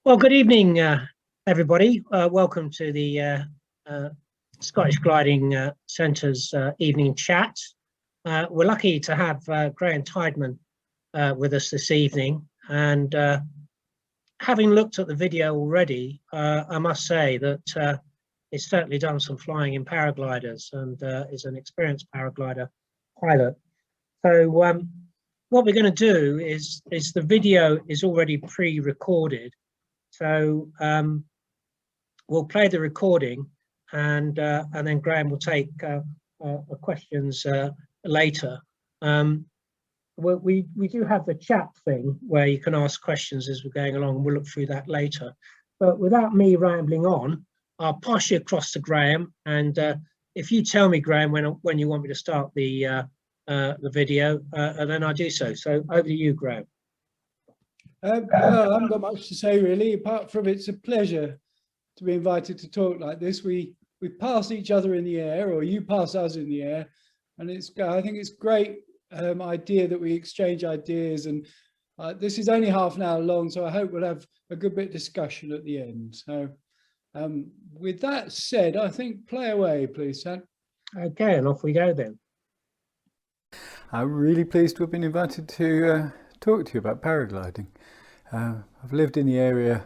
Well, good evening, everybody. Welcome to the Scottish Gliding Centre's evening chat. We're lucky to have Graham Tydeman with us this evening, and having looked at the video already, I must say that he's certainly done some flying in paragliders and is an experienced paraglider pilot. So what we're going to do is the video is already pre-recorded. So we'll play the recording, and then Graham will take questions later. We do have the chat thing where you can ask questions as we're going along. We'll look through that later. But without me rambling on, I'll pass you across to Graham. And if you tell me, Graham, when you want me to start the video, and then I'll do so. So over to you, Graham. Well, I haven't got much to say really, apart from it's a pleasure to be invited to talk like this. We pass each other in the air, or you pass us in the air, and I think it's a great idea that we exchange ideas. And this is only half an hour long, so I hope we'll have a good bit of discussion at the end. So with that said, I think play away, please, Sam. Okay, and off we go then. I'm really pleased to have been invited to talk to you about paragliding. I've lived in the area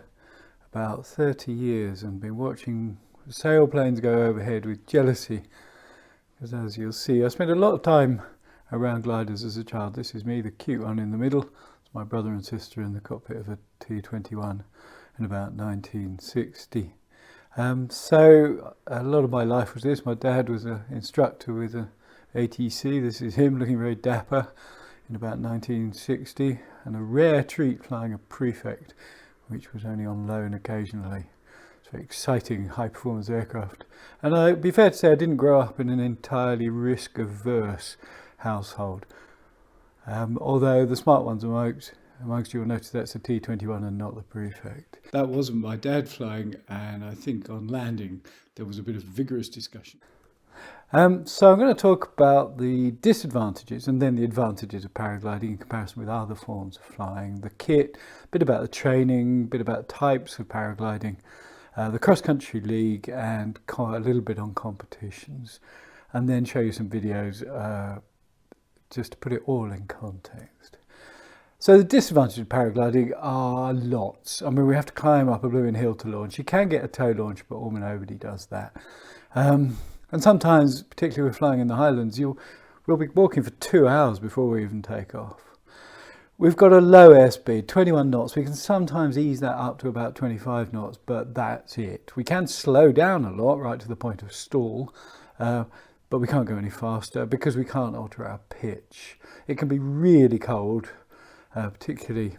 about 30 years and been watching sailplanes go overhead with jealousy, because as you'll see, I spent a lot of time around gliders as a child. This is me, the cute one in the middle. It's my brother and sister in the cockpit of a T21 in about 1960. So a lot of my life was this. My dad was an instructor with a ATC. This is him looking very dapper in about 1960, and a rare treat flying a prefect, which was only on loan occasionally. It's a very exciting high performance aircraft. And it'd be fair to say I didn't grow up in an entirely risk averse household. Although the smart ones amongst you will notice that's a T21 and not the prefect. That wasn't my dad flying, and I think on landing there was a bit of vigorous discussion. So I'm going to talk about the disadvantages and then the advantages of paragliding in comparison with other forms of flying, the kit, a bit about the training, a bit about types of paragliding, the cross-country league, and a little bit on competitions, and then show you some videos just to put it all in context. So the disadvantages of paragliding are lots. I mean, we have to climb up a blooming hill to launch. You can get a tow launch, but almost nobody does that. And sometimes, particularly with flying in the Highlands, we'll be walking for 2 hours before we even take off. We've got a low airspeed, 21 knots. We can sometimes ease that up to about 25 knots, but that's it. We can slow down a lot, right to the point of stall, but we can't go any faster because we can't alter our pitch. It can be really cold, particularly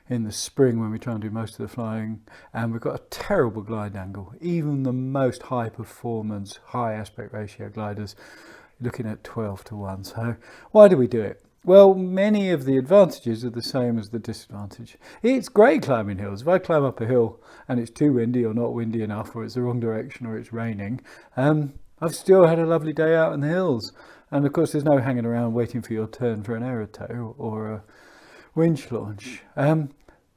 in the spring when we try and do most of the flying, and we've got a terrible glide angle. Even the most high performance, high aspect ratio gliders looking at 12:1. So why do we do it? Well, many of the advantages are the same as the disadvantage. It's great climbing hills. If I climb up a hill and it's too windy or not windy enough, or it's the wrong direction, or it's raining, I've still had a lovely day out in the hills. And of course there's no hanging around waiting for your turn for an aerotow or a winch launch.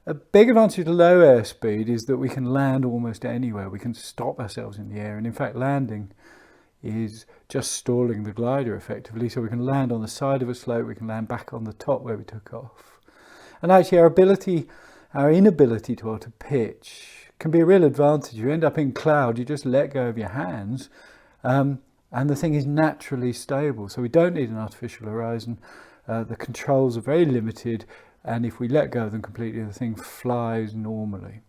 A big advantage to low airspeed is that we can land almost anywhere. We can stop ourselves in the air, and in fact landing is just stalling the glider effectively. So we can land on the side of a slope, we can land back on the top where we took off. And actually our inability to alter pitch can be a real advantage. You end up in cloud, you just let go of your hands, and the thing is naturally stable. So we don't need an artificial horizon. The controls are very limited, and if we let go of them completely, the thing flies normally.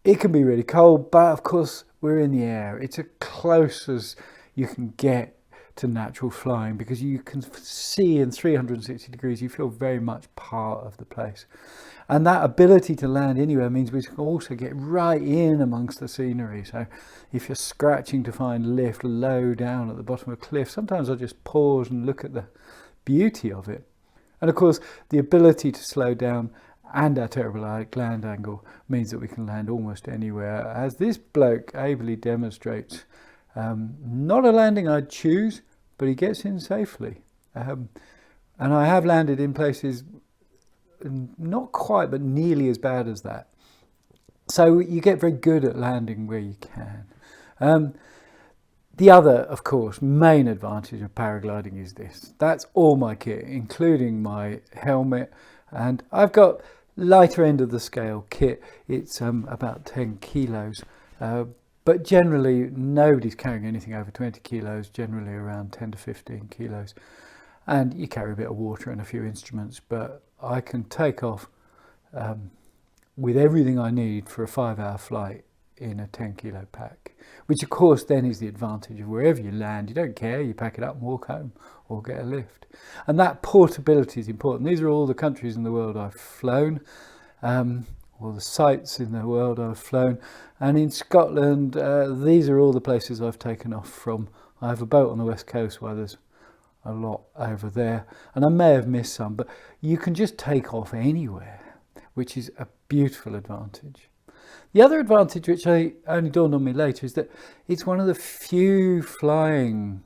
It can be really cold, but of course we're in the air. It's as close as you can get to natural flying, because you can see in 360 degrees, you feel very much part of the place. And that ability to land anywhere means we can also get right in amongst the scenery. So if you're scratching to find lift low down at the bottom of a cliff, sometimes I'll just pause and look at the beauty of it. And of course, the ability to slow down and our terrible land angle means that we can land almost anywhere, as this bloke ably demonstrates. Not a landing I'd choose, but he gets in safely. And I have landed in places not quite, but nearly as bad as that. So you get very good at landing where you can. The other, of course, main advantage of paragliding is this. That's all my kit, including my helmet. And I've got lighter end of the scale kit. It's about 10 kilos. But generally, nobody's carrying anything over 20 kilos, generally around 10 to 15 kilos. And you carry a bit of water and a few instruments, but I can take off with everything I need for a 5-hour flight in a 10 kilo pack, which of course then is the advantage of wherever you land. You don't care, you pack it up and walk home or get a lift. And that portability is important. These are all the countries in the world I've flown, or the sites in the world I've flown. And in Scotland, these are all the places I've taken off from. I have a boat on the west coast where there's a lot over there, and I may have missed some, but you can just take off anywhere, which is a beautiful advantage. The other advantage, which only dawned on me later, is that it's one of the few flying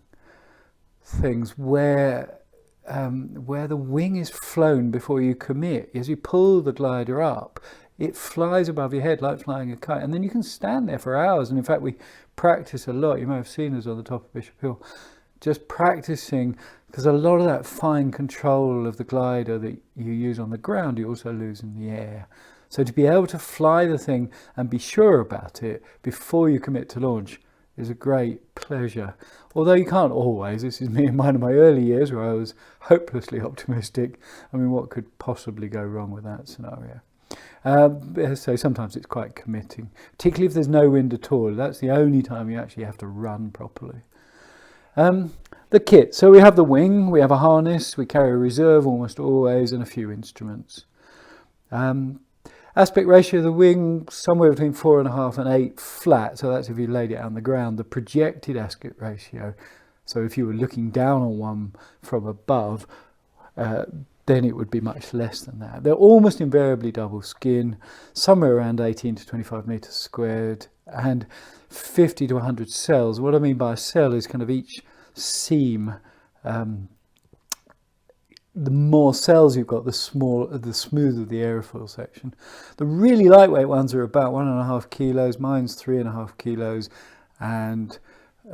things where the wing is flown before you commit. As you pull the glider up, it flies above your head like flying a kite, and then you can stand there for hours. And in fact, we practice a lot. You may have seen us on the top of Bishop Hill, just practicing, because a lot of that fine control of the glider that you use on the ground, you also lose in the air. So to be able to fly the thing and be sure about it before you commit to launch is a great pleasure. Although you can't always. This is me in one of my early years where I was hopelessly optimistic. I mean, what could possibly go wrong with that scenario? So sometimes it's quite committing, particularly if there's no wind at all. That's the only time you actually have to run properly. The kit. So we have the wing, we have a harness, we carry a reserve almost always, and a few instruments. Aspect ratio of the wing, somewhere between 4.5 and 8 flat. So that's if you laid it on the ground. The projected aspect ratio, so if you were looking down on one from above, then it would be much less than that. They're almost invariably double skin, somewhere around 18 to 25 meters squared, and 50 to 100 cells. What I mean by a cell is kind of each seam. The more cells you've got, the smoother the aerofoil section. The really lightweight ones are about 1.5 kilos. Mine's 3.5 kilos, and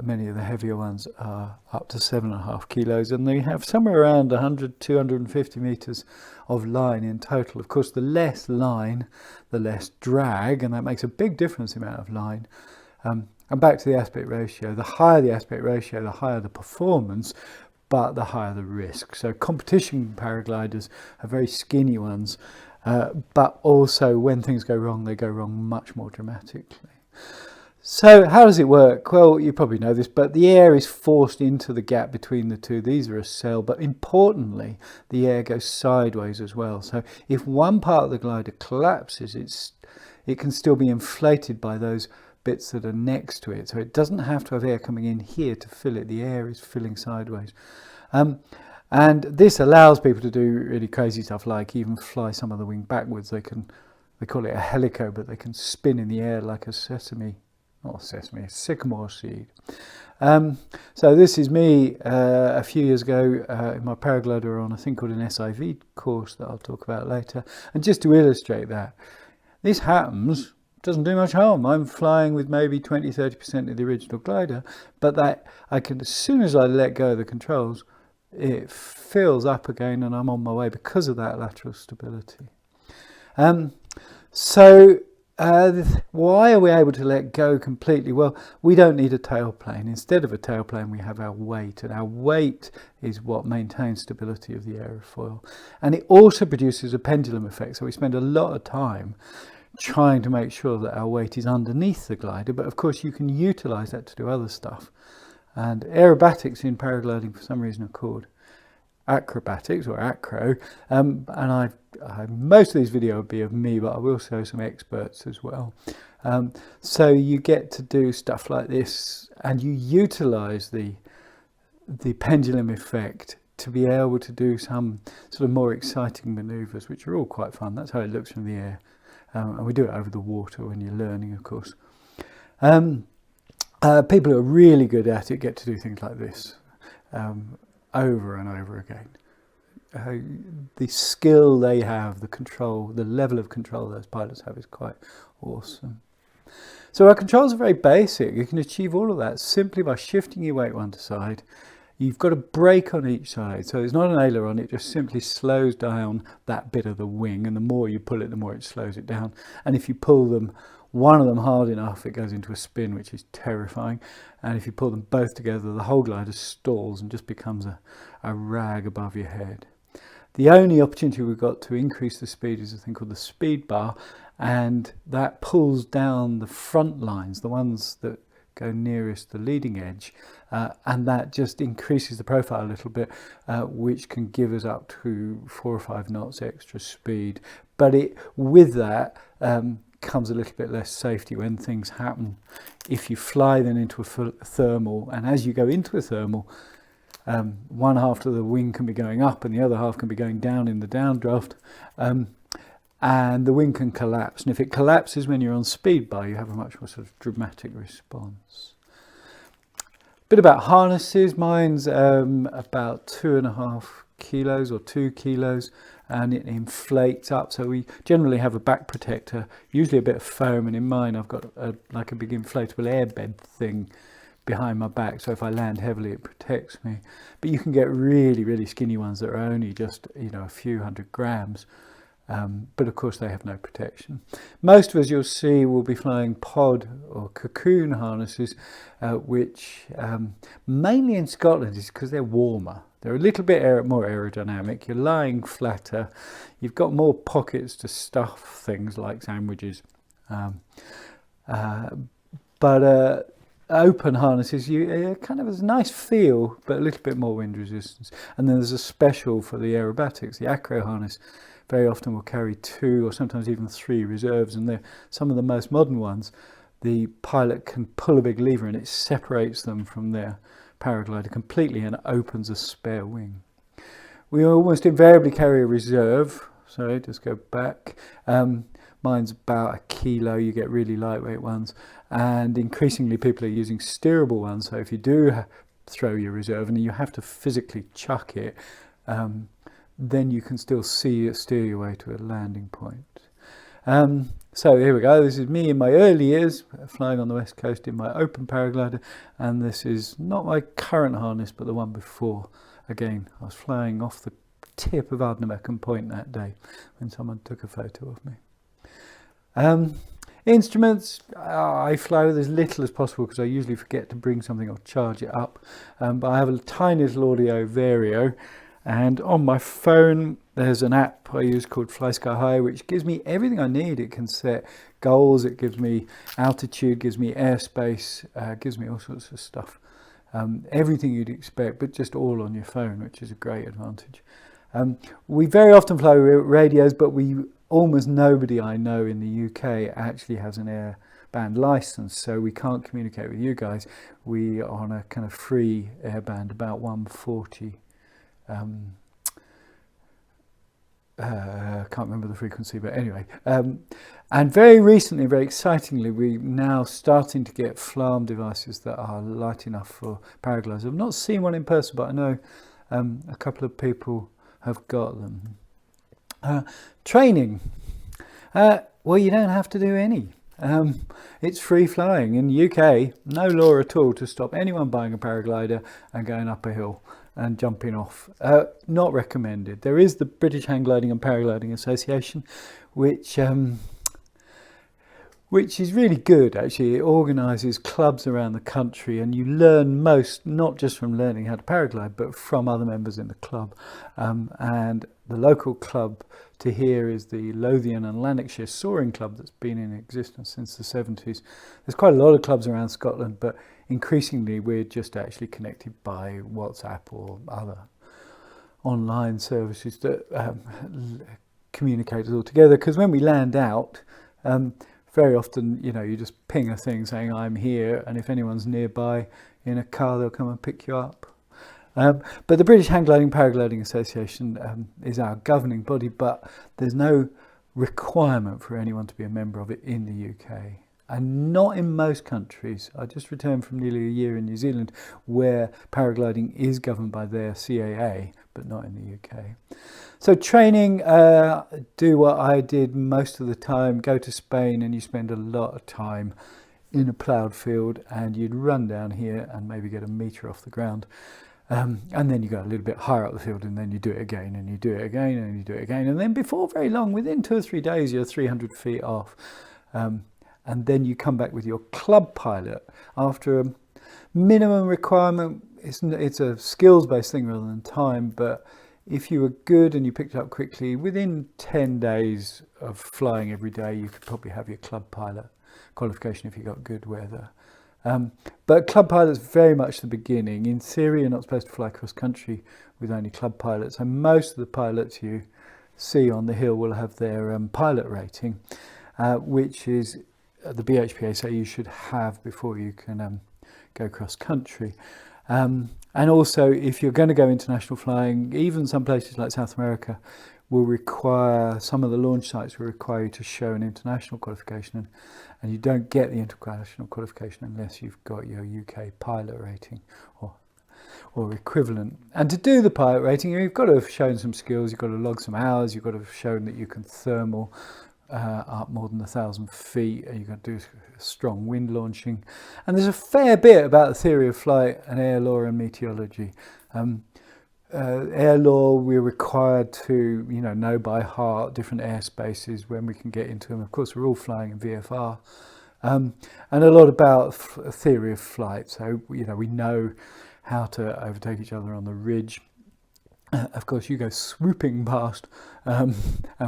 many of the heavier ones are up to 7.5 kilos, and they have somewhere around 100, 250 meters of line in total. Of course, the less line, the less drag, and that makes a big difference in the amount of line. And back to the aspect ratio. The higher the aspect ratio, the higher the performance, but the higher the risk. So competition paragliders are very skinny ones, but also when things go wrong, they go wrong much more dramatically. So how does it work? Well, you probably know this, but the air is forced into the gap between the two. These are a cell, but importantly, the air goes sideways as well. So if one part of the glider collapses, it can still be inflated by those bits that are next to it. So it doesn't have to have air coming in here to fill it. The air is filling sideways. And this allows people to do really crazy stuff, like even fly some of the wing backwards. They call it a helico, but they can spin in the air like a sycamore seed. So this is me a few years ago in my paraglider on a thing called an SIV course that I'll talk about later. And just to illustrate that, this happens, doesn't do much harm. I'm flying with maybe 20-30% of the original glider, but that I can, as soon as I let go of the controls, it fills up again and I'm on my way because of that lateral stability. Why are we able to let go completely? Well, we don't need a tailplane. Instead of a tailplane, we have our weight, and our weight is what maintains stability of the aerofoil. And it also produces a pendulum effect, so we spend a lot of time trying to make sure that our weight is underneath the glider, but of course you can utilize that to do other stuff. And aerobatics in paragliding for some reason are called acrobatics or acro, and most of these videos will be of me, but I will show some experts as well. So you get to do stuff like this, and you utilize the pendulum effect to be able to do some sort of more exciting maneuvers, which are all quite fun. That's how it looks from the air. And we do it over the water when you're learning, of course. People who are really good at it get to do things like this over and over again. the skill they have, the control, the level of control those pilots have is quite awesome. So our controls are very basic. You can achieve all of that simply by shifting your weight one side. You've got a brake on each side, so it's not an aileron, it just simply slows down that bit of the wing, and the more you pull it, the more it slows it down. And if you pull one of them hard enough, it goes into a spin, which is terrifying. And if you pull them both together, the whole glider stalls and just becomes a rag above your head. The only opportunity we've got to increase the speed is a thing called the speed bar, and that pulls down the front lines, the ones that go nearest the leading edge, and that just increases the profile a little bit, which can give us up to 4 or 5 knots extra speed. But with that comes a little bit less safety when things happen. If you fly then into a thermal, and as you go into a thermal, one half of the wing can be going up and the other half can be going down in the downdraft, and the wing can collapse. And if it collapses when you're on speed bar, you have a much more sort of dramatic response. Bit about harnesses. Mine's about 2.5 kilos or 2 kilos, and it inflates up. So we generally have a back protector, usually a bit of foam, and in mine I've got like a big inflatable airbed thing behind my back, so if I land heavily it protects me. But you can get really, really skinny ones that are only just, you know, a few 100 grams. But of course they have no protection. Most of us, you'll see, will be flying pod or cocoon harnesses, which mainly in Scotland is because they're warmer. They're a little bit more aerodynamic. You're lying flatter. You've got more pockets to stuff things like sandwiches. But open harnesses, you kind of has a nice feel, but a little bit more wind resistance. And then there's a special for the aerobatics, the acro harness. Very often will carry 2 or sometimes even 3 reserves, and they're some of the most modern ones. The pilot can pull a big lever and it separates them from their paraglider completely and opens a spare wing. We almost invariably carry a reserve, so just go back. Mine's about 1 kilo. You get really lightweight ones, and increasingly people are using steerable ones, so if you do throw your reserve and you have to physically chuck it, then you can still steer your way to a landing point. So here we go. This is me in my early years flying on the west coast in my open paraglider, and this is not my current harness but the one before. Again, I was flying off the tip of Ardnamurchan Point that day when someone took a photo of me. Instruments, I fly with as little as possible because I usually forget to bring something or charge it up, but I have a tiny little audio Vario. And on my phone, there's an app I use called Fly Sky High, which gives me everything I need. It can set goals, it gives me altitude, gives me airspace, gives me all sorts of stuff. Everything you'd expect, but just all on your phone, which is a great advantage. We very often fly with radios, but almost nobody I know in the UK actually has an airband license, so we can't communicate with you guys. We are on a kind of free airband, about 140. I can't remember the frequency, but anyway. And very recently, very excitingly, we're now starting to get FLARM devices that are light enough for paragliders. I've not seen one in person, but I know a couple of people have got them. Training. Well, you don't have to do any. It's free flying. In the UK, no law at all to stop anyone buying a paraglider and going up a hill and jumping off. Not recommended. There is the British Hang Gliding and Paragliding Association, which is really good actually. It organises clubs around the country, and you learn most, not just from learning how to paraglide, but from other members in the club. And the local club to here is the Lothian and Lanarkshire Soaring Club that's been in existence since the 70s. There's quite a lot of clubs around Scotland, but increasingly we're just actually connected by WhatsApp or other online services that communicate us all together. Because when we land out, very often, you know, you just ping a thing saying I'm here, and if anyone's nearby in a car, they'll come and pick you up. But the British Hang Gliding Paragliding Association is our governing body, but there's no requirement for anyone to be a member of it in the UK. And not in most countries. I just returned from nearly a year in New Zealand, where paragliding is governed by their CAA, but not in the UK. So training, do what I did most of the time, go to Spain, and you spend a lot of time in a ploughed field, and you'd run down here and maybe get a metre off the ground. And then you go a little bit higher up the field, and then you do it again, and you do it again, and you do it again. And then before very long, within 2 or 3 days, you're 300 feet off. And then you come back with your club pilot after a minimum requirement. It's a skills-based thing rather than time, but if you were good and you picked it up quickly, within 10 days of flying every day, you could probably have your club pilot qualification if you got good weather. But club pilot's very much the beginning. In theory, you're not supposed to fly cross country with only club pilots, and most of the pilots you see on the hill will have their pilot rating, which is the BHPA say you should have before you can go cross country. And also, if you're going to go international flying, even some places like South America will require, some of the launch sites will require you to show an international qualification, and you don't get the international qualification unless you've got your UK pilot rating or equivalent. And to do the pilot rating, you've got to have shown some skills, you've got to log some hours, you've got to have shown that you can thermal up more than 1,000 feet, and you've got to do strong wind launching. And there's a fair bit about the theory of flight and air law and meteorology. Air law, we're required to know by heart different airspaces when we can get into them. Of course, we're all flying in VFR. And a lot about theory of flight. So, we know how to overtake each other on the ridge. Of course, you go swooping past, and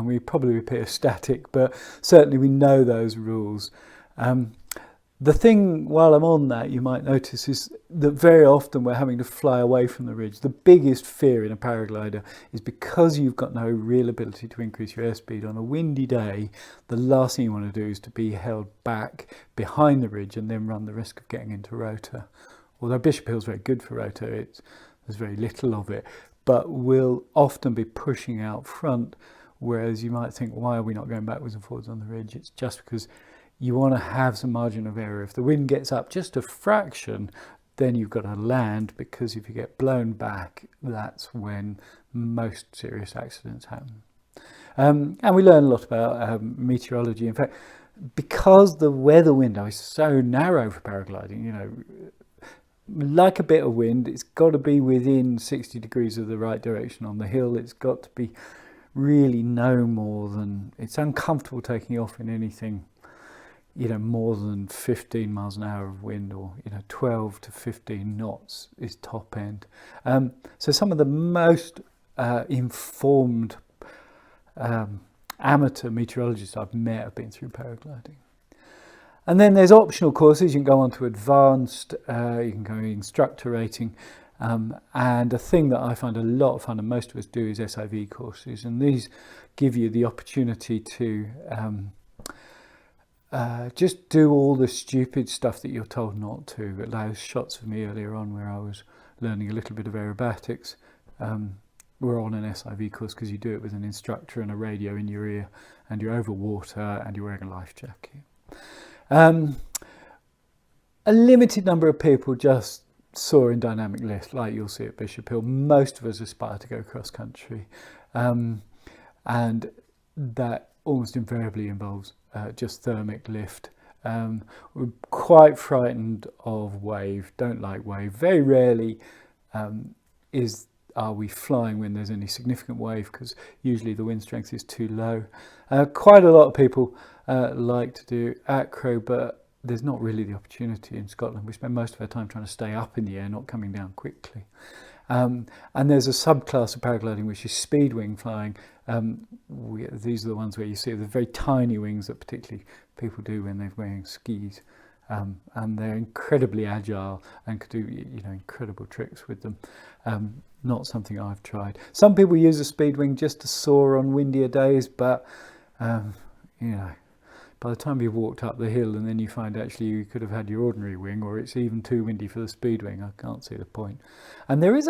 we probably appear static, but certainly we know those rules. The thing, while I'm on that, you might notice is that very often we're having to fly away from the ridge. The biggest fear in a paraglider is because you've got no real ability to increase your airspeed on a windy day, the last thing you want to do is to be held back behind the ridge and then run the risk of getting into rotor. Although Bishop Hill's very good for rotor, there's very little of it, but we'll often be pushing out front, whereas you might think, why are we not going backwards and forwards on the ridge? It's just because you want to have some margin of error. If the wind gets up just a fraction, then you've got to land, because if you get blown back, that's when most serious accidents happen. And we learn a lot about meteorology. In fact, because the weather window is so narrow for paragliding, like a bit of wind, it's got to be within 60 degrees of the right direction on the hill. It's got to be really no more than, it's uncomfortable taking off in anything, more than 15 miles an hour of wind, or 12 to 15 knots is top end. So some of the most informed amateur meteorologists I've met have been through paragliding. And then there's optional courses. You can go on to advanced, you can go instructor rating, and a thing that I find a lot of fun, and most of us do, is SIV courses, and these give you the opportunity to just do all the stupid stuff that you're told not to. It allows shots of me earlier on where I was learning a little bit of aerobatics. We're on an SIV course because you do it with an instructor and a radio in your ear, and you're over water and you're wearing a life jacket. A limited number of people just soar in dynamic lift, like you'll see at Bishop Hill. Most of us aspire to go cross country, and that almost invariably involves just thermic lift. We're quite frightened of wave, don't like wave. Very rarely are we flying when there's any significant wave, because usually the wind strength is too low. Quite a lot of people like to do acro, but there's not really the opportunity in Scotland. We spend most of our time trying to stay up in the air, not coming down quickly. And there's a subclass of paragliding which is speed wing flying. These are the ones where you see the very tiny wings that particularly people do when they're wearing skis, and they're incredibly agile and could do incredible tricks with them. Not something I've tried. Some people use a speed wing just to soar on windier days, but by the time you've walked up the hill and then you find actually you could have had your ordinary wing, or it's even too windy for the speed wing, I can't see the point. And there's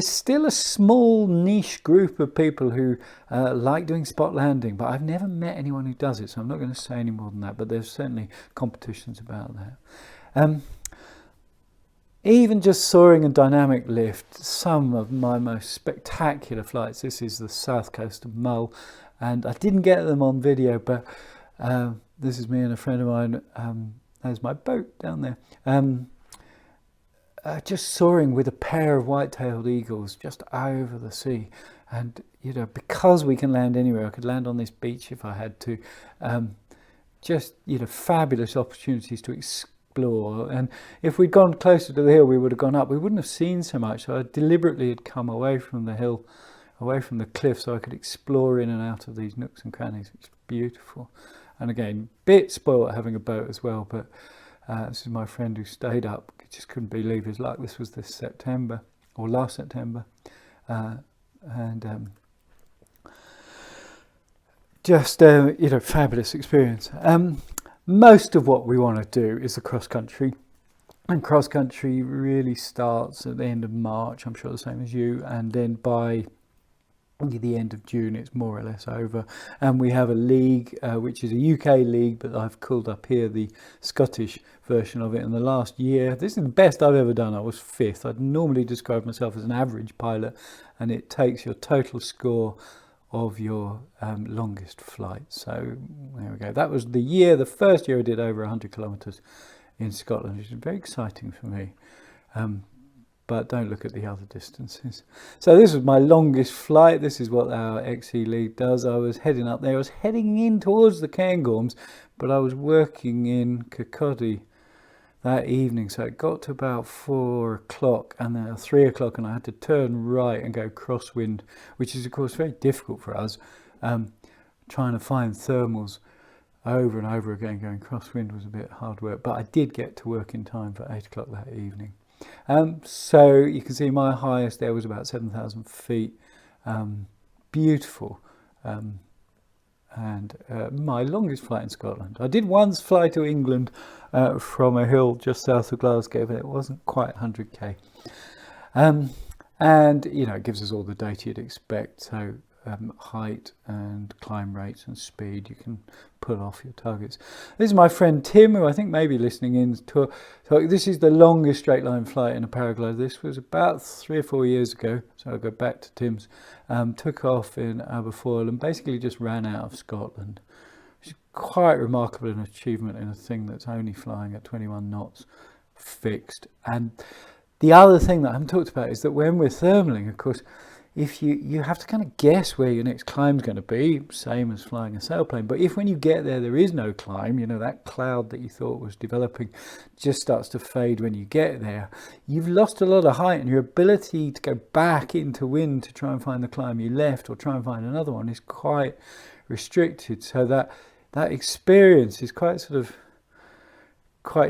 still a small niche group of people who like doing spot landing, but I've never met anyone who does it, so I'm not going to say any more than that, but there's certainly competitions about that. even just soaring and dynamic lift, some of my most spectacular flights. This is the south coast of Mull, and I didn't get them on video, but this is me and a friend of mine. There's my boat down there. Just soaring with a pair of white-tailed eagles just over the sea. And, you know, because we can land anywhere, I could land on this beach if I had to. Just, you know, fabulous opportunities to explore. And if we'd gone closer to the hill, we would have gone up. We wouldn't have seen so much. So I deliberately had come away from the hill, away from the cliff, so I could explore in and out of these nooks and crannies, which is beautiful. And again, bit spoiled having a boat as well, but this is my friend who stayed up. He just couldn't believe his luck. This was this September, or last September. Just you know, fabulous experience. Most of what we want to do is the cross country, and cross country really starts at the end of March, I'm sure the same as you, and then by the end of June it's more or less over. And we have a league which is a UK league, but I've called up here the Scottish version of it. In the last year, this is the best I've ever done. I was 5th. I'd normally describe myself as an average pilot, and it takes your total score of your longest flight. So there we go. That was the first year I did over 100 kilometers in Scotland, which is very exciting for me. But don't look at the other distances. So this was my longest flight. This is what our XE league does. I was heading up there. I was heading in towards the Cairngorms, but I was working in Kirkcaldy that evening. So it got to about 4 o'clock and then 3 o'clock, and I had to turn right and go crosswind, which is of course very difficult for us. Trying to find thermals over and over again, going crosswind was a bit hard work, but I did get to work in time for 8 o'clock that evening. So you can see my highest there was about 7,000 feet. Beautiful. And my longest flight in Scotland. I did once fly to England from a hill just south of Glasgow, but it wasn't quite 100k. And you know, it gives us all the data you'd expect. So height and climb rates and speed, you can pull off your targets. This is my friend Tim, who I think may be listening in to. So this is the longest straight line flight in a paraglider. This was about 3 or 4 years ago. So I'll go back to Tim's. Took off in Aberfoyle and basically just ran out of Scotland, which is quite remarkable, an achievement in a thing that's only flying at 21 knots fixed. And the other thing that I haven't talked about is that when we're thermaling, of course, if you have to kind of guess where your next climb is going to be, same as flying a sailplane. But if when you get there is no climb, you know, that cloud that you thought was developing just starts to fade when you get there, you've lost a lot of height, and your ability to go back into wind to try and find the climb you left or try and find another one is quite restricted. So that experience is quite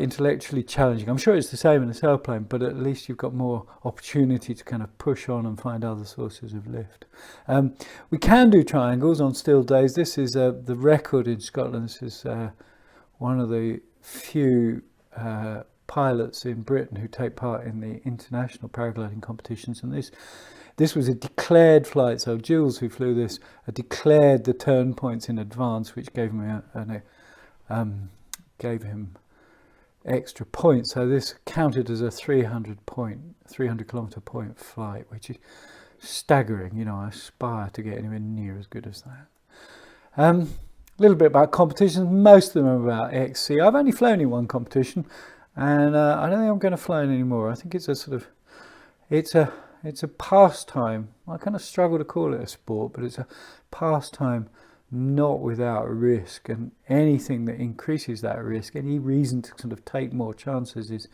intellectually challenging. I'm sure it's the same in a sailplane, but at least you've got more opportunity to kind of push on and find other sources of lift. We can do triangles on still days. This is the record in Scotland. This is one of the few pilots in Britain who take part in the international paragliding competitions, and this was a declared flight. So Jules, who flew this, declared the turn points in advance, which gave him extra points. So this counted as a 300 kilometer point flight, which is staggering. You know, I aspire to get anywhere near as good as that. A little bit about competitions. Most of them are about XC. I've only flown in one competition, and I don't think I'm going to fly in anymore. I think it's a pastime. I kind of struggle to call it a sport, but it's a pastime not without risk, and anything that increases that risk, any reason to sort of take more chances is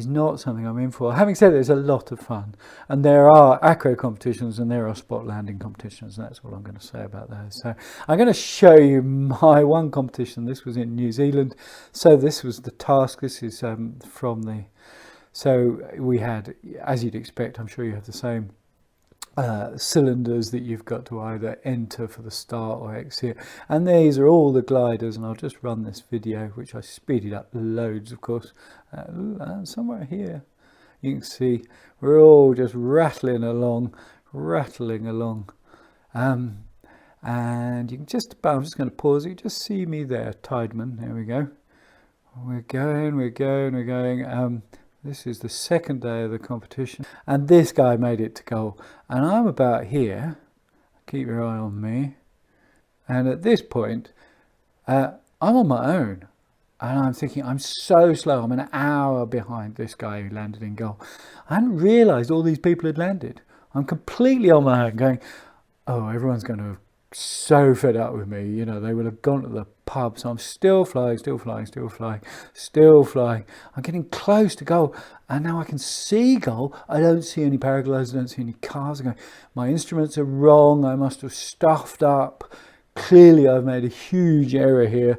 not something I'm in for. Having said that, it's a lot of fun, and there are acro competitions and there are spot landing competitions, and that's all I'm going to say about those. So I'm going to show you my one competition. This was in New Zealand. So this was the task. This is so we had, as you'd expect, I'm sure you have the same cylinders that you've got to either enter for the start or exit, and these are all the gliders. And I'll just run this video, which I speeded up loads, of course. Somewhere here you can see we're all just rattling along, and you can just about, I'm just going to pause it, you just see me there, Tydeman. There we go. We're going. This is the second day of the competition, and this guy made it to goal. And I'm about here. Keep your eye on me. And at this point, I'm on my own. And I'm thinking, I'm so slow. I'm an hour behind this guy who landed in goal. I hadn't realised all these people had landed. I'm completely on my own going, oh, everyone's going to have so fed up with me. You know, they will have gone to the pub. So I'm still flying, still flying, still flying, still flying. I'm getting close to goal. And now I can see goal. I don't see any paragliders. I don't see any cars. I'm going, my instruments are wrong. I must have stuffed up. Clearly, I've made a huge error here.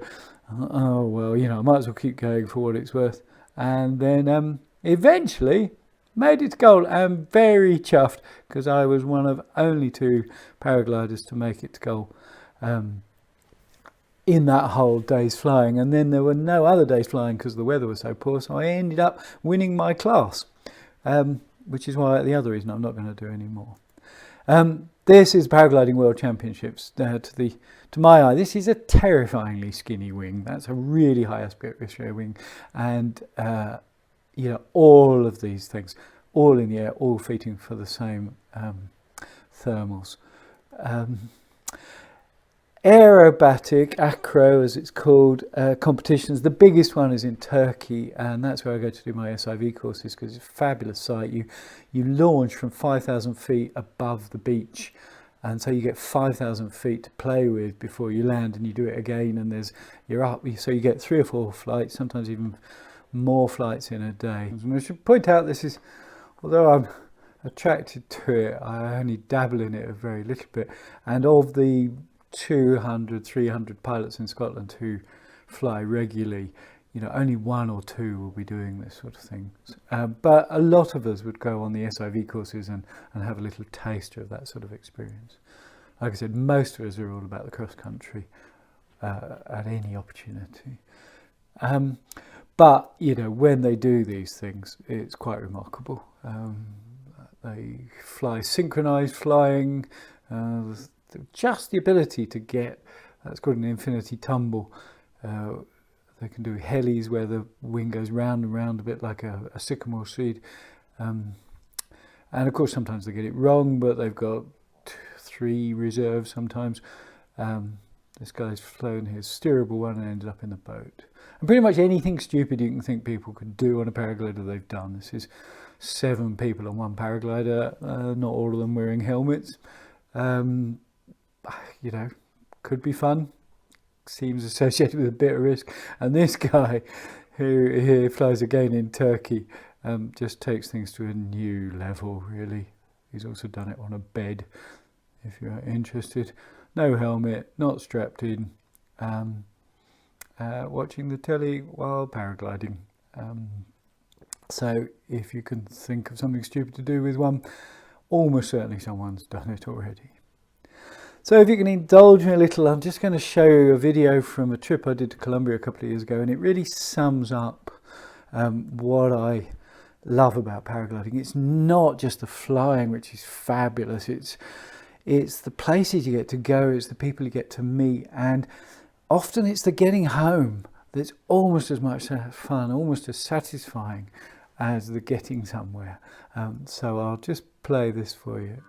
Oh, well, you know, I might as well keep going for what it's worth. And then eventually made it to goal. I'm very chuffed because I was one of only 2 paragliders to make it to goal in that whole day's flying. And then there were no other days flying because the weather was so poor. So I ended up winning my class, which is why the other reason I'm not going to do any more. This is Paragliding World Championships. To my eye, this is a terrifyingly skinny wing. That's a really high aspect ratio wing, and you know, all of these things, all in the air, all feeding for the same thermals. Aerobatic, acro as it's called, competitions. The biggest one is in Turkey, and that's where I go to do my SIV courses because it's a fabulous site. You launch from 5,000 feet above the beach, and so you get 5,000 feet to play with before you land, and you do it again, and you're up. So you get 3 or 4 flights, sometimes even more flights in a day. And I should point out, this is, although I'm attracted to it, I only dabble in it a very little bit, and of the 200, 300 pilots in Scotland who fly regularly, you know, only 1 or 2 will be doing this sort of thing. But a lot of us would go on the SIV courses and have a little taster of that sort of experience. Like I said, most of us are all about the cross country at any opportunity. But, you know, when they do these things, it's quite remarkable. They fly synchronized flying, just the ability to get, that's called an infinity tumble. They can do helis where the wing goes round and round a bit like a sycamore seed. And of course, sometimes they get it wrong, but they've got 3 reserves sometimes. This guy's flown his steerable one and ended up in the boat. And pretty much anything stupid you can think people could do on a paraglider, they've done. This is 7 people on one paraglider, not all of them wearing helmets. You know, could be fun. Seems associated with a bit of risk. And this guy who flies again in Turkey just takes things to a new level, really. He's also done it on a bed, if you're interested. No helmet, not strapped in, watching the telly while paragliding. So if you can think of something stupid to do with one, almost certainly someone's done it already. So if you can indulge me a little, I'm just going to show you a video from a trip I did to Colombia a couple of years ago, and it really sums up what I love about paragliding. It's not just the flying, which is fabulous, it's the places you get to go, it's the people you get to meet, and often it's the getting home that's almost as much fun, almost as satisfying as the getting somewhere. So I'll just play this for you.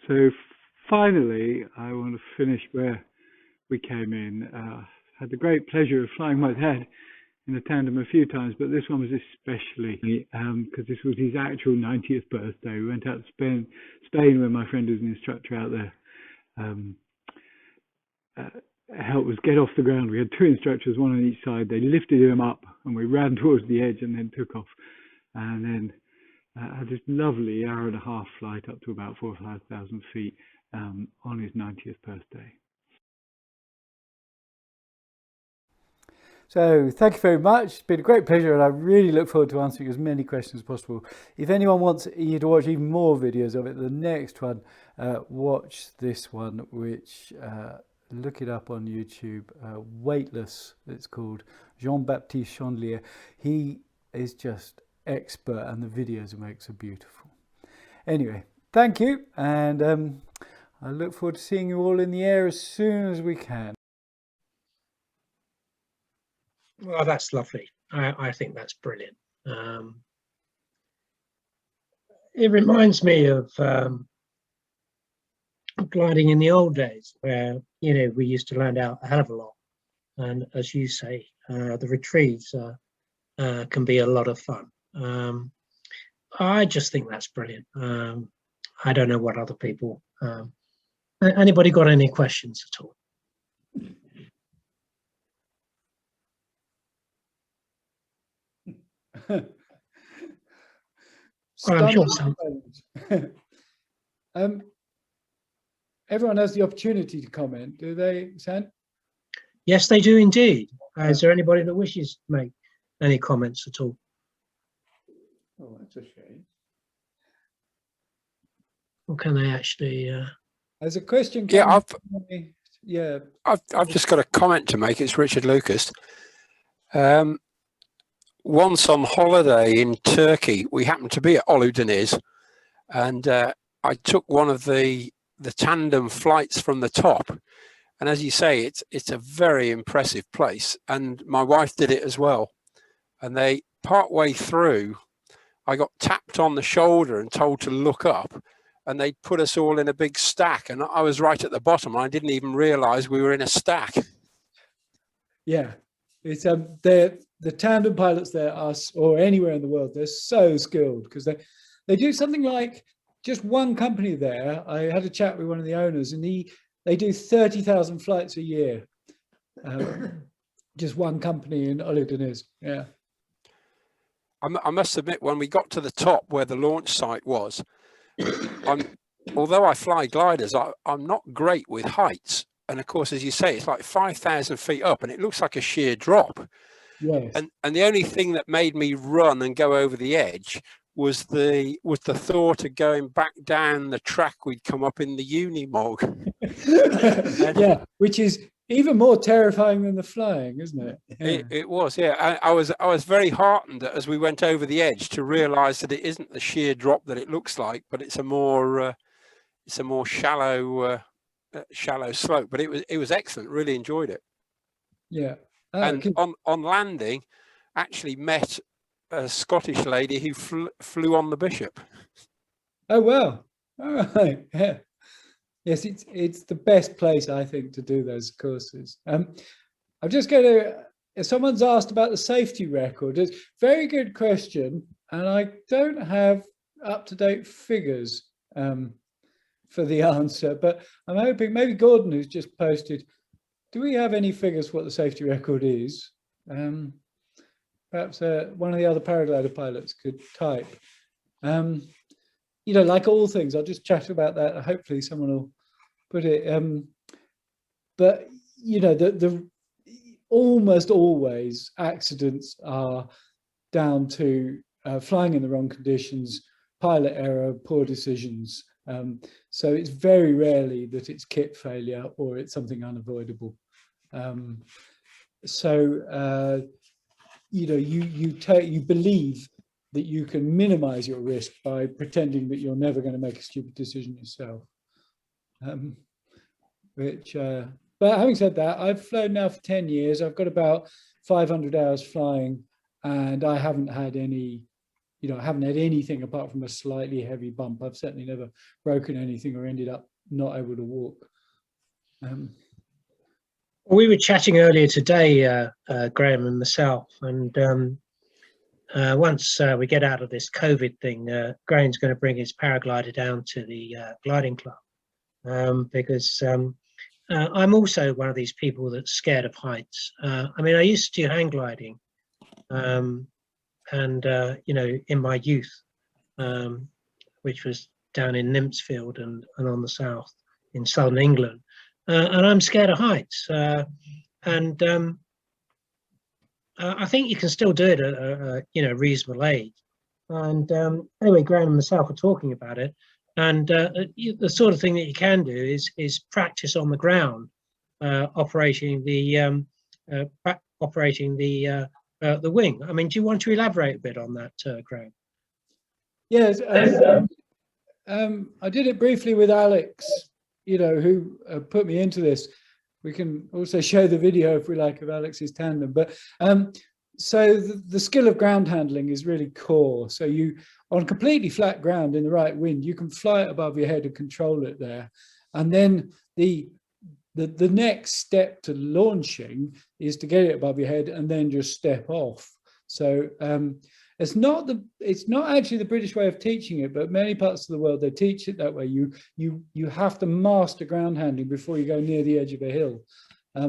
So finally, I want to finish where we came in. Had the great pleasure of flying my dad in a tandem a few times, but this one was especially because this was his actual 90th birthday. We went out to Spain where my friend was an instructor out there. Helped us get off the ground. We had two instructors, one on each side. They lifted him up and we ran towards the edge and then took off. And then had this lovely hour-and-a-half flight up to about 4,000 or 5,000 feet on his 90th birthday. So thank you very much. It's been a great pleasure, and I really look forward to answering as many questions as possible. If anyone wants you to watch even more videos of it, the next one, watch this one, which look it up on YouTube, Weightless, it's called, Jean-Baptiste Chandelier. He is just expert and the videos he makes are beautiful. Anyway, thank you, and I look forward to seeing you all in the air as soon as we can. Well, that's lovely. I think that's brilliant. It reminds me of gliding in the old days, where we used to land out a hell of a lot, and as you say, the retrieves can be a lot of fun. I just think that's brilliant. I don't know what other people. Anybody got any questions at all? Well, I'm sure some. Everyone has the opportunity to comment, do they, Sam? Yes, they do indeed. Is there anybody that wishes to make any comments at all? Oh, that's a shame. Or can they actually? There's a question. Yeah, I've just got a comment to make. It's Richard Lucas. Once on holiday in Turkey, we happened to be at Uludeniz, and I took one of the tandem flights from the top. And as you say, it's a very impressive place. And my wife did it as well. And they, part way through, I got tapped on the shoulder and told to look up. And they put us all in a big stack. And I was right at the bottom. I didn't even realize we were in a stack. Yeah, it's the tandem pilots there are, or anywhere in the world, they're so skilled because they do something like, just one company there. I had a chat with one of the owners, and they do 30,000 flights a year. Just one company in Uludeniz. Yeah. I must admit, when we got to the top where the launch site was, although I fly gliders, I'm not great with heights. And of course, as you say, it's like 5,000 feet up and it looks like a sheer drop. Yes. And the only thing that made me run and go over the edge was the thought of going back down the track we'd come up in the Unimog. Yeah, which is even more terrifying than the flying, isn't it? Yeah. It was, yeah. I was very heartened as we went over the edge to realise that it isn't the sheer drop that it looks like, but it's a more shallow slope. But it was excellent. Really enjoyed it. Yeah. And on landing, actually met a Scottish lady who flew on the Bishop. Oh wow! All right. Yeah. Yes, it's the best place, I think, to do those courses. I'm just going to. If someone's asked about the safety record, it's a very good question, and I don't have up-to-date figures for the answer. But I'm hoping maybe Gordon, who's just posted, do we have any figures for what the safety record is? Perhaps one of the other paraglider pilots could type. Like all things, I'll just chat about that. Hopefully someone will put it. But, the almost always accidents are down to flying in the wrong conditions, pilot error, poor decisions. So it's very rarely that it's kit failure or it's something unavoidable. You believe that you can minimize your risk by pretending that you're never going to make a stupid decision yourself. But having said that, I've flown now for 10 years. I've got about 500 hours flying, and I haven't had any you know, I haven't had anything apart from a slightly heavy bump. I've certainly never broken anything or ended up not able to walk. We were chatting earlier today, Graham and myself, and once we get out of this COVID thing, Graham's going to bring his paraglider down to the gliding club, because I'm also one of these people that's scared of heights. I mean, I used to do hang gliding, and you know, in my youth, which was down in Nymphsfield and on the south in southern England. And I'm scared of heights, and I think you can still do it at a you know, reasonable age. And anyway, Graham and myself were talking about it, and the sort of thing that you can do is practice on the ground, operating the wing. I mean, do you want to elaborate a bit on that, Graham? Yes, I did it briefly with Alex, you know, who put me into this. We can also show the video if we like of Alex's tandem. But so the skill of ground handling is really core. So you, on completely flat ground in the right wind, you can fly it above your head and control it there. And then the next step to launching is to get it above your head and then just step off. So it's not actually the British way of teaching it, but many parts of the world they teach it that way. You have to master ground handling before you go near the edge of a hill,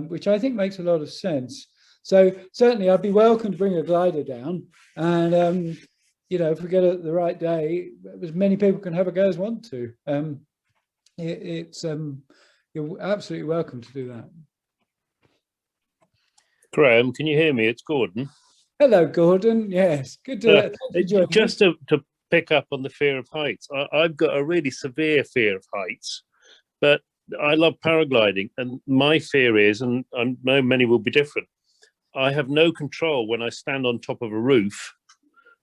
which I think makes a lot of sense. So certainly I'd be welcome to bring a glider down, and you know, if we get it the right day, as many people can have a go as want to. You're absolutely welcome to do that. Graham, can you hear me? It's Gordon. Hello, Gordon. Yes, good to just to pick up on the fear of heights. I've got a really severe fear of heights, but I love paragliding, and my fear is, and I know many will be different, I have no control when I stand on top of a roof,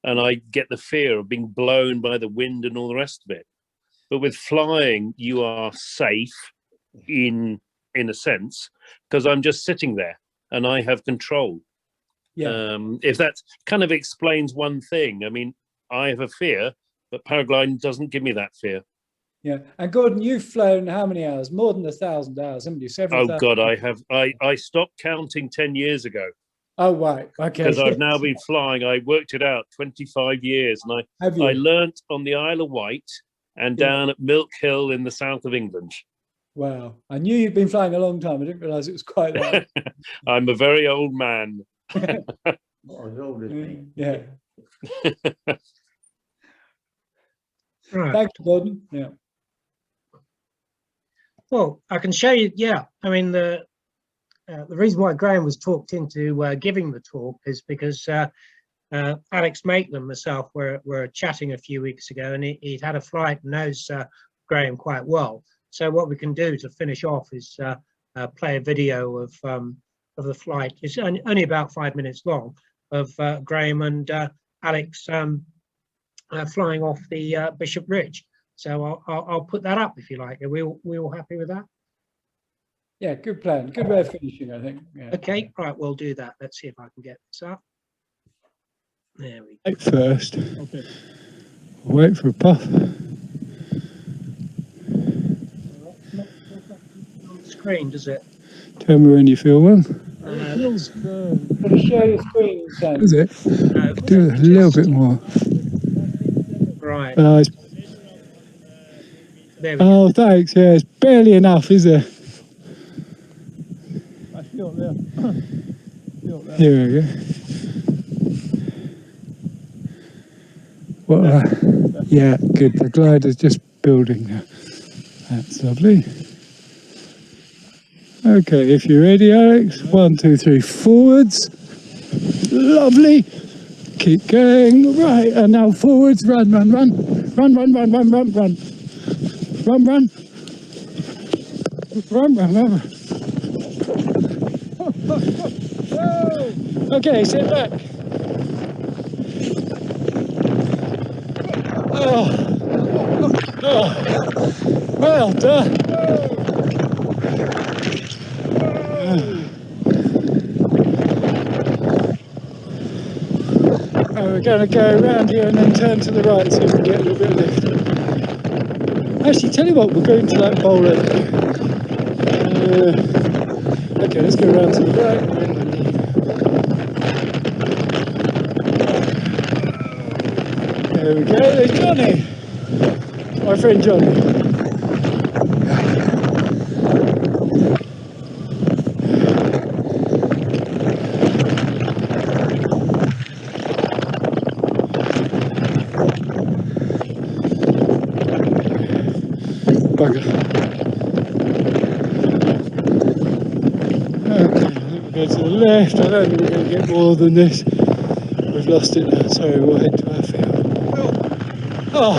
and I get the fear of being blown by the wind and all the rest of it. But with flying, you are safe in a sense, because I'm just sitting there and I have control. Yeah. If that kind of explains one thing. I mean, I have a fear, but paragliding doesn't give me that fear. Yeah. And Gordon, you've flown how many hours? More than 1,000 hours, haven't you? Several thousand. God, I have. I stopped counting 10 years ago. Oh, right. Okay. Because I've now been flying. I worked it out, 25 years. And I learnt on the Isle of Wight and down at Milk Hill in the south of England. Wow. I knew you'd been flying a long time. I didn't realise it was quite that. I'm a very old man. Not as old as me. Yeah. Right. Thanks, Gordon. Yeah. Well, I can show you. Yeah, I mean the reason why Graham was talked into giving the talk is because Alex Maitland and myself were chatting a few weeks ago, and he'd had a flight and knows Graham quite well. So what we can do to finish off is play a video of the flight. It's only about 5 minutes long, of Graham and Alex flying off the Bishop Ridge. So I'll put that up if you like. Are we all happy with that? Yeah, good plan. Good way of finishing, I think. Yeah. Okay, right, we'll do that. Let's see if I can get this up. There we go. First, okay. Wait for a puff. On the screen, does it? Tell me when you feel one. Can you share your screen, Sam? Is it? No, Do a little bit more. Right. There we go. Oh, thanks. Yeah, it's barely enough, is there? I feel there. Here we go. Well, yeah, good. The glider's just building now. That's lovely. Okay, if you're ready, Alex. 1, 2, 3, forwards. Lovely. Keep going. Right, and now forwards. Run, run, run. Run, run, run, run, run, run. Run, run. Run, run, run. Okay, sit back. Oh, well done. we're going to go around here and then turn to the right so we can get a little bit of lift. Actually, tell you what, we're going to that bowl over there. Okay, let's go around to the right. There we go, there's Johnny. My friend Johnny. Bugger. Okay, we'll go to the left. I don't think we're going to get more than this. We've lost it now. Sorry, we'll head to our field. Oh!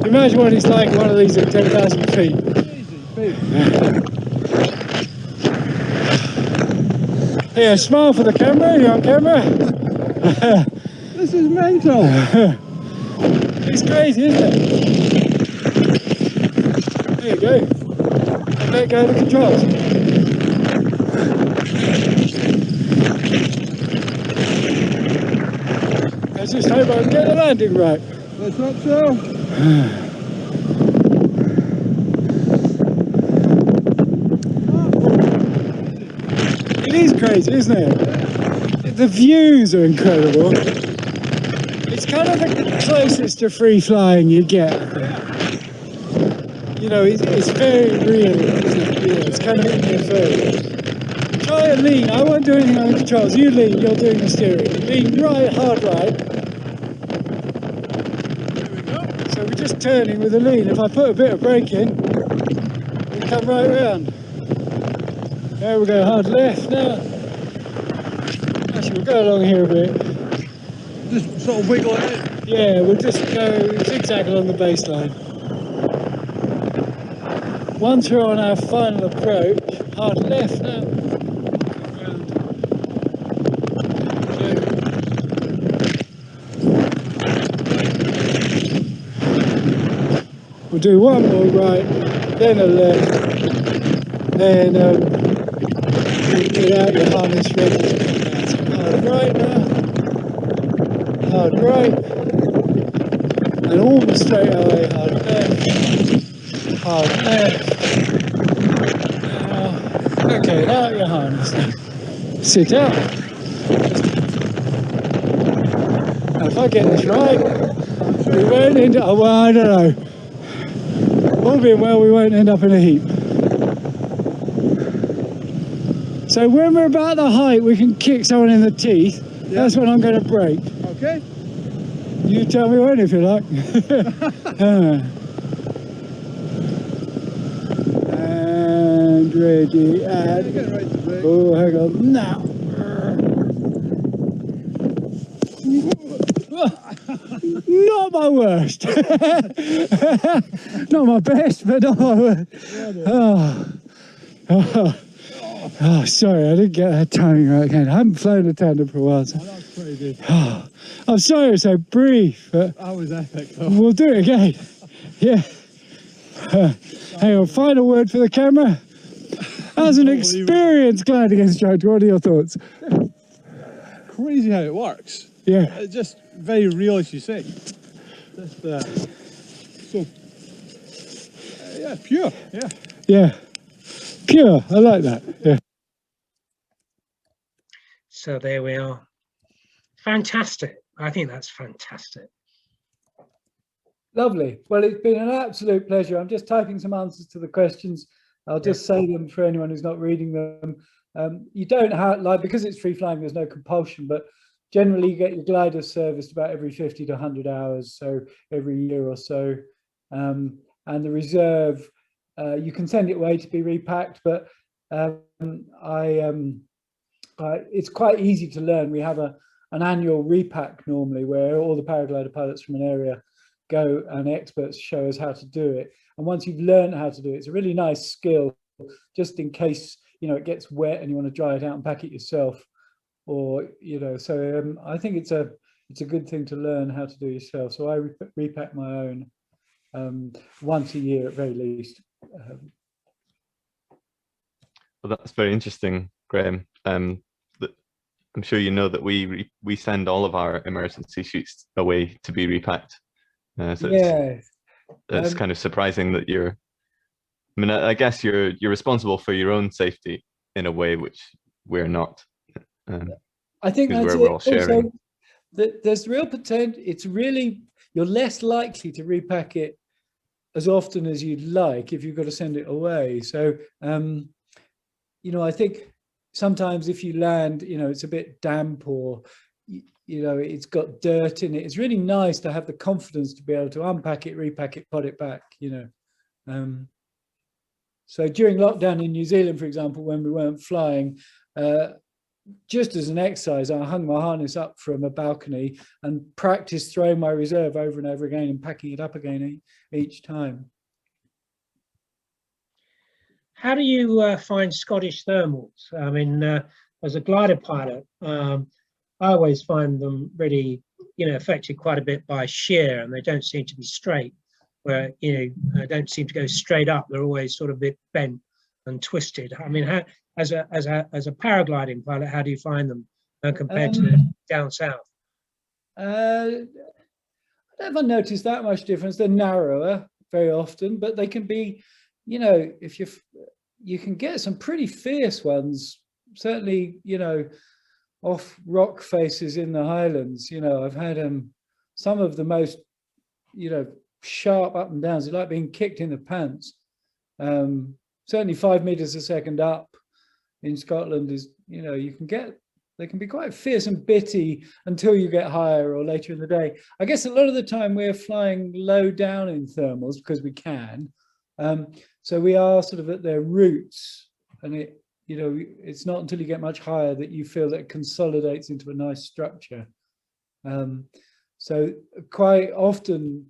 Imagine what it's like, one of these at 10,000 feet. Here, smile for the camera. You on camera? This is mental. It's crazy, isn't it? There you go. And let go of the controls. Let's just hope I can get the landing right. Let's hope so. It is crazy, isn't it? The views are incredible. It's kind of the closest to free flying you get. You know, it's very real, isn't it? Yeah, it's kind of in your face. Try and lean. I won't do anything on the controls. You lean, you're doing the steering. Lean right, hard right. So we're just turning with a lean. If I put a bit of brake in, we come right round. There we go, hard left now. Actually, we'll go along here a bit. Just sort of wiggle it in. Yeah, we'll just go zigzag along the baseline. Once we're on our final approach, hard left now. Round. We'll do one more right, then a left, then get out your harness ready. Hard right now, hard right, and almost straight away, hard left, hard left. Now, okay, out your harness now. Sit out. Now if I get this right, we won't end up, well, I don't know. All being well, we won't end up in a heap. So when we're about the height, we can kick someone in the teeth. Yeah. That's when I'm going to brake. Okay. You tell me when, if you like. And ready, and... Right, oh, hang on, now. Not my worst. Not my best, but not my worst. Oh, sorry, I didn't get that timing right again. I haven't flown a tandem for a while. So. Oh, that's pretty good. Oh, I'm sorry it's so brief, but That was epic, though. we'll do it again. Yeah. Hang on, final word for the camera. As an experienced gliding instructor, what are your thoughts? Crazy how it works. Yeah. It's just very real, as you say. Just, yeah, pure. Yeah. Yeah. Pure. I like that. Yeah. So there we are. Fantastic. I think that's fantastic. Lovely. Well, it's been an absolute pleasure. I'm just typing some answers to the questions. I'll just say them for anyone who's not reading them. You don't have, like, because it's free flying, there's no compulsion, but generally you get your glider serviced about every 50 to 100 hours, so every year or so. And the reserve, you can send it away to be repacked, but it's quite easy to learn. We have an annual repack normally where all the paraglider pilots from an area go and experts show us how to do it. And once you've learned how to do it, it's a really nice skill, just in case, you know, it gets wet and you want to dry it out and pack it yourself, or, you know, so I think it's a good thing to learn how to do yourself. So I repack my own once a year at very least. Well, that's very interesting, Graham. I'm sure you know that we send all of our emergency chutes away to be repacked. So Yeah. it's kind of surprising that you're. I mean, I guess you're responsible for your own safety in a way which we're not. I think because that's we're it. all sharing. Also, there's real potential. It's really, you're less likely to repack it as often as you'd like if you've got to send it away. So, you know, I think sometimes if you land, you know, it's a bit damp or, you know, it's got dirt in it. It's really nice to have the confidence to be able to unpack it, repack it, put it back, you know. So during lockdown in New Zealand, for example, when we weren't flying, just as an exercise, I hung my harness up from a balcony and practiced throwing my reserve over and over again and packing it up again each time. How do you find Scottish thermals? I mean, as a glider pilot, I always find them really, you know, affected quite a bit by shear, and they don't seem to be straight. Where, you know, don't seem to go straight up. They're always sort of a bit bent and twisted. I mean, how, as a paragliding pilot, how do you find them compared to down south? I never noticed that much difference. They're narrower very often, but they can be, you know, if you can get some pretty fierce ones, certainly, you know, off rock faces in the Highlands. You know, I've had some of the most, you know, sharp up and downs. It's like being kicked in the pants. Certainly 5 meters a second up in Scotland is, you know, you can get, they can be quite fierce and bitty until you get higher or later in the day. I guess a lot of the time we're flying low down in thermals because we can. So we are sort of at their roots, and it, you know, it's not until you get much higher that you feel that it consolidates into a nice structure. So quite often,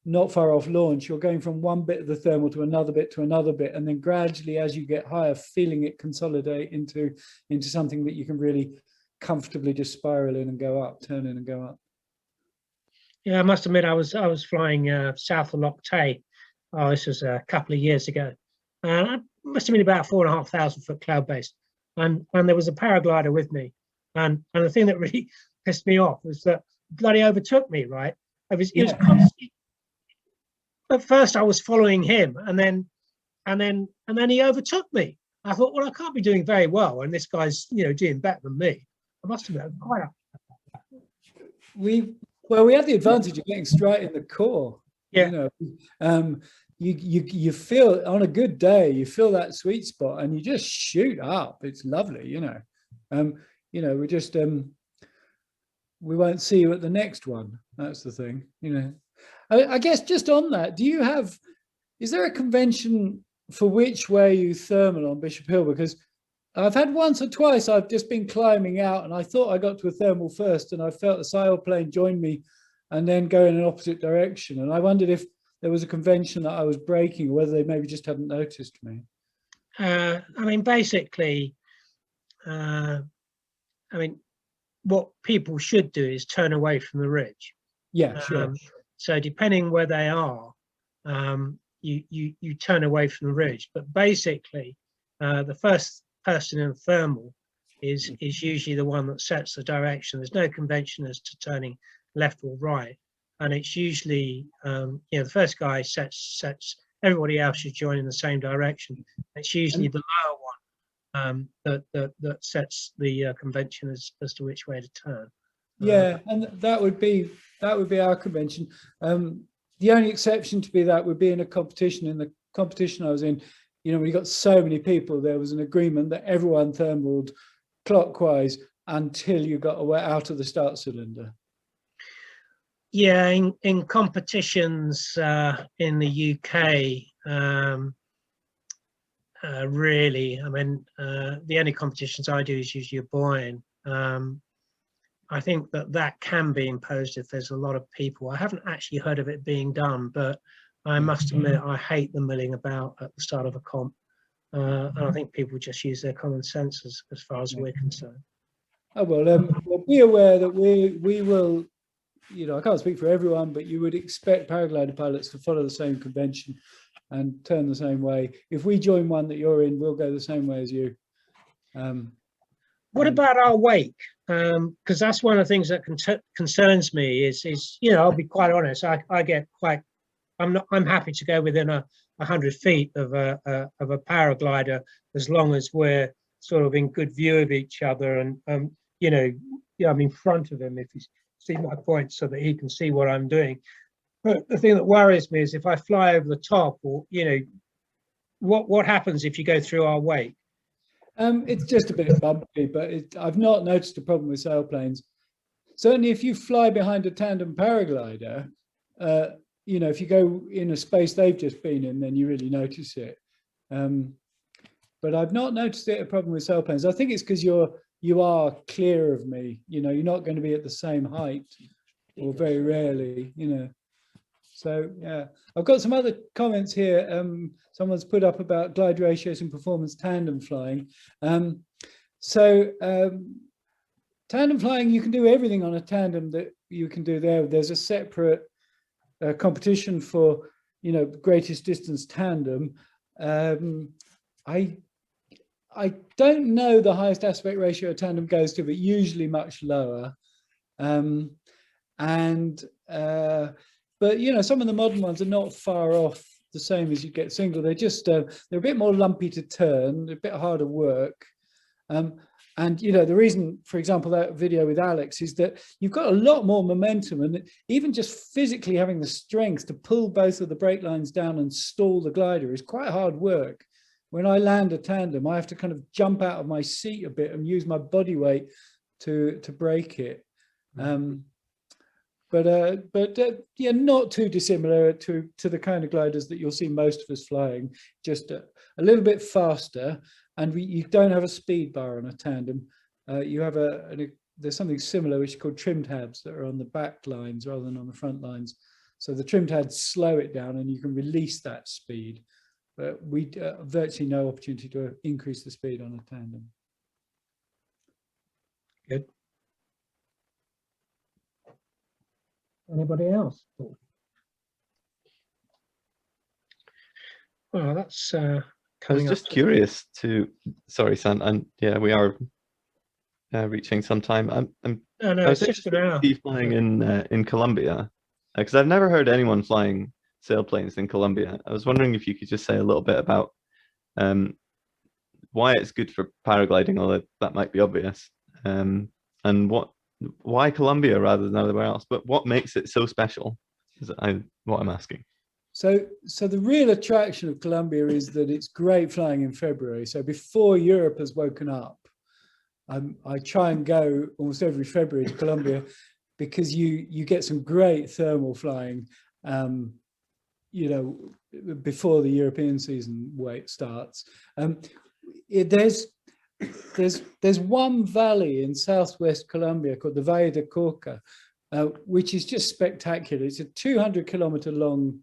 not far off launch, you're going from one bit of the thermal to another bit to another bit, and then gradually, as you get higher, feeling it consolidate into something that you can really comfortably just spiral in and go up, turn in and go up. Yeah, I must admit, I was flying south of Loch Tay. Oh, this was a couple of years ago. I must have been about 4,500 foot cloud base, and there was a paraglider with me, and the thing that really pissed me off was that bloody overtook me. Right, it was constantly. At first, I was following him, and then he overtook me. I thought, well, I can't be doing very well, and this guy's, you know, doing better than me. I must admit, quite. We had the advantage of getting straight in the core. Yeah. You know, you feel on a good day, you feel that sweet spot, and you just shoot up. It's lovely, you know. You know, we just we won't see you at the next one. That's the thing, you know. I guess just on that, is there a convention for which way you thermal on Bishop Hill? Because I've had once or twice, I've just been climbing out and I thought I got to a thermal first, and I felt the sailplane join me and then go in an opposite direction. And I wondered if there was a convention that I was breaking, or whether they maybe just hadn't noticed me. I mean, basically, I mean, what people should do is turn away from the ridge. Yeah, sure. So depending where they are, you turn away from the ridge. But basically, the first person in thermal is usually the one that sets the direction. There's no convention as to turning left or right, and it's usually you know, the first guy sets. Everybody else should join in the same direction. It's usually the lower one that sets the convention as to which way to turn. Yeah, and that would be our convention. The only exception to that would be in a competition. In the competition I was in, you know, when you got so many people, there was an agreement that everyone thermaled clockwise until you got away out of the start cylinder. Yeah, in competitions in the UK, really, I mean, the only competitions I do is usually a buoying. I think that can be imposed if there's a lot of people. I haven't actually heard of it being done, but I must admit I hate the milling about at the start of a comp. And I think people just use their common sense as far as we're concerned. Oh, well, be aware that we will, you know, I can't speak for everyone, but you would expect paraglider pilots to follow the same convention. and turn the same way. If we join one that you're in, we'll go the same way as you. What about our wake? Because that's one of the things that concerns me. Is I'll be quite honest. I get quite. I'm happy to go within 100 feet of a paraglider as long as we're sort of in good view of each other, and I'm in front of him if you see my point, so that he can see what I'm doing. But the thing that worries me is if I fly over the top, or what happens if you go through our wake? It's just a bit bumpy, but I've not noticed a problem with sailplanes. Certainly, if you fly behind a tandem paraglider, if you go in a space they've just been in, then you really notice it. But I've not noticed it a problem with sailplanes. I think it's because you are clear of me. You're not going to be at the same height, or very rarely. So yeah, I've got some other comments here. Someone's put up about glide ratios and performance tandem flying. Tandem flying, you can do everything on a tandem that you can do there. There's a separate competition for greatest distance tandem. I don't know the highest aspect ratio a tandem goes to, but usually much lower. But some of the modern ones are not far off the same as you get single. They're just they're a bit more lumpy to turn, they're a bit harder work. And the reason, for example, that video with Alex is that you've got a lot more momentum, and even just physically having the strength to pull both of the brake lines down and stall the glider is quite hard work. When I land a tandem, I have to kind of jump out of my seat a bit and use my body weight to brake it. Yeah, not too dissimilar to the kind of gliders that you'll see most of us flying, just a little bit faster. And you don't have a speed bar on a tandem. You have there's something similar which is called trim tabs that are on the back lines rather than on the front lines. So the trim tabs slow it down, and you can release that speed. But we virtually no opportunity to increase the speed on a tandem. Good. Anybody else? Well, that's I was just curious to, sorry, Sam, and yeah, we are reaching some time. No, I was it's just an hour. flying in Colombia, because I've never heard anyone flying sailplanes in Colombia. I was wondering if you could just say a little bit about why it's good for paragliding, although that might be obvious, and why Colombia rather than anywhere else, but what makes it so special is what I'm asking. So the real attraction of Colombia is that it's great flying in February. So before Europe has woken up, I try and go almost every February to Colombia, because you get some great thermal flying, before the European season starts. There's one valley in southwest Colombia called the Valle de Cauca, which is just spectacular. It's a 200-kilometer long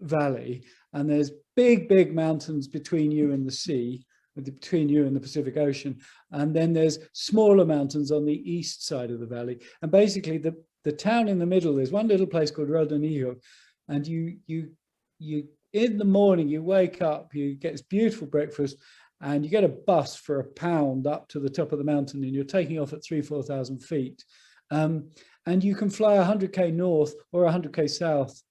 valley, and there's big mountains between you and the sea, between you and the Pacific Ocean, and then there's smaller mountains on the east side of the valley. And basically the town in the middle, there's one little place called Rodonijo, and you in the morning you wake up, you get this beautiful breakfast, and you get a bus for £1 up to the top of the mountain, and you're taking off at 3,000–4,000 feet, and you can fly 100k north or 100k south.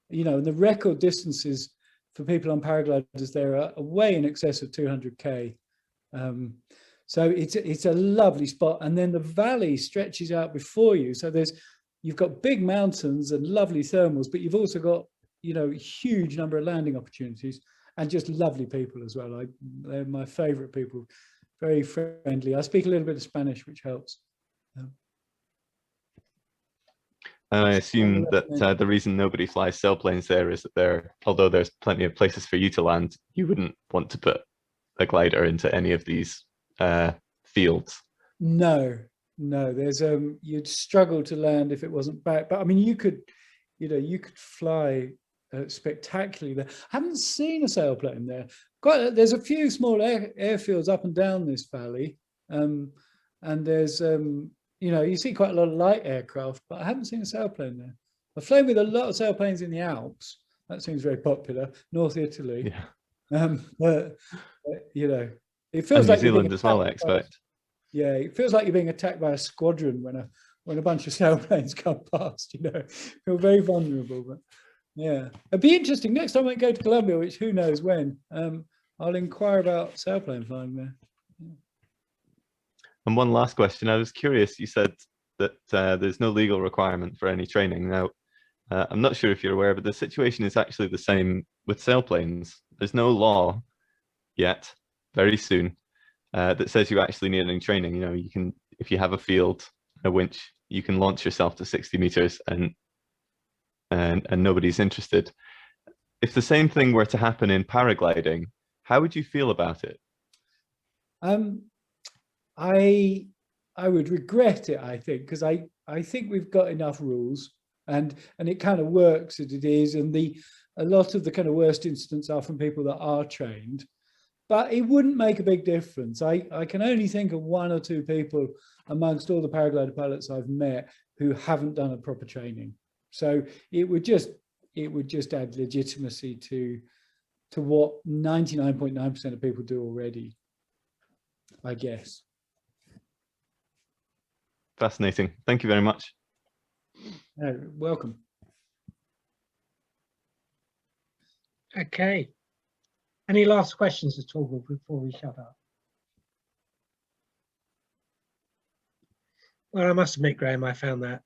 And the record distances for people on paragliders there are way in excess of 200k. So it's a lovely spot, and then the valley stretches out before you. So you've got big mountains and lovely thermals, but you've also got a huge number of landing opportunities, and just lovely people as well. They're my favorite people, very friendly. I speak a little bit of Spanish, which helps. And I assume that the reason nobody flies sailplanes there is that although there's plenty of places for you to land, you wouldn't want to put a glider into any of these fields. No, there's you'd struggle to land if it wasn't back. But I mean, you could fly spectacularly there. I haven't seen a sailplane there. There's a few small airfields up and down this valley, and there's you see quite a lot of light aircraft, but I haven't seen a sailplane there. I've flown with a lot of sailplanes in the Alps. That seems very popular. North Italy. Yeah. But you know, it feels And like New you're being Zealand as well, I attacked by- expect. Yeah, it feels like you're being attacked by a squadron when a bunch of sailplanes come past. You know, feel very vulnerable. But yeah, it'd be interesting next time I go to Colombia, which who knows when. I'll inquire about sailplane flying there. And one last question. I was curious, you said that there's no legal requirement for any training. Now, I'm not sure if you're aware, but the situation is actually the same with sailplanes. There's no law yet, very soon, that says you actually need any training. You know, you can, if you have a field, a winch, you can launch yourself to 60 meters and nobody's interested. If the same thing were to happen in paragliding, how would you feel about it? I would regret it, I think, because I think we've got enough rules and it kind of works as it is, and a lot of the kind of worst incidents are from people that are trained, but it wouldn't make a big difference. I can only think of one or two people amongst all the paraglider pilots I've met who haven't done a proper training. So it would just add legitimacy to what 99.9% of people do already, I guess. Fascinating. Thank you very much. Welcome. Okay. Any last questions at all before we shut up? Well, I must admit, Graham, I found that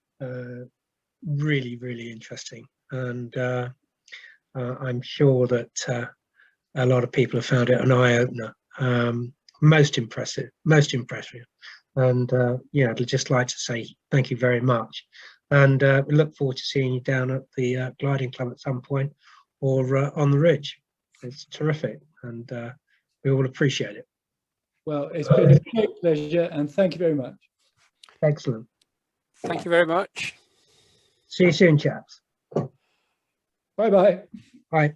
really, really interesting, and I'm sure that a lot of people have found it an eye-opener. Most impressive, and yeah, I'd just like to say thank you very much, and we look forward to seeing you down at the gliding club at some point, or on the ridge. It's terrific, and we all appreciate it. Well, it's been a great pleasure, and thank you very much. Excellent. Thank you very much. See you soon, chaps. Bye-bye. Bye.